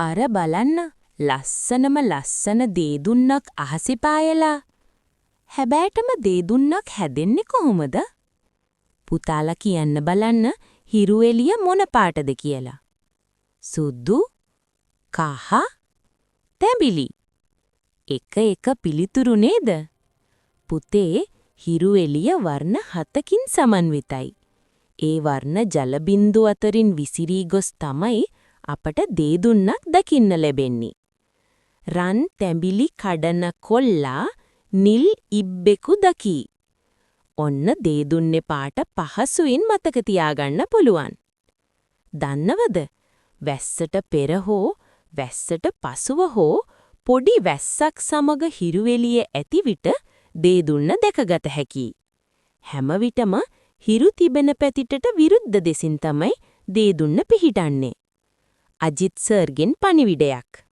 අර බලන්න ලස්සනම ලස්සන දේදුන්නක් අහසේ පායලා. හැබැයිටම දේදුන්නක් හැදෙන්නේ කොහොමද? පුතාලා කියන්න බලන්න හිරු එළිය මොන පාටද කියලා. සුදු, කහ, තැඹිලි. එක පිළිතුරු නේද? පුතේ හිරු එළිය වර්ණ 7කින් සමන්විතයි. ඒ වර්ණ ජල බිඳු අතරින් විසිරී ගොස් තමයි අපට දේදුන්නක් දකින්න ලැබෙන්නේ. රන් තැඹිලි කඩන කොල්ලා නිල් ඉබ්බෙකු දකි. ඔන්න දේදුන්නේ පාට පහසුවෙන් මතක තියාගන්න පුළුවන්. දන්නවද? වැස්සට පෙර හෝ වැස්සට පසුව හෝ පොඩි වැස්සක් සමග හිරු එළිය ඇති විට දේදුන්න දැකගත හැකියි. හැම විටම හිරු තිබෙන පැතිරට විරුද්ධ දෙසින් තමයි දේදුන්න පිහිටන්නේ. අජිත් සර්ගෙන් පණිවිඩයක්.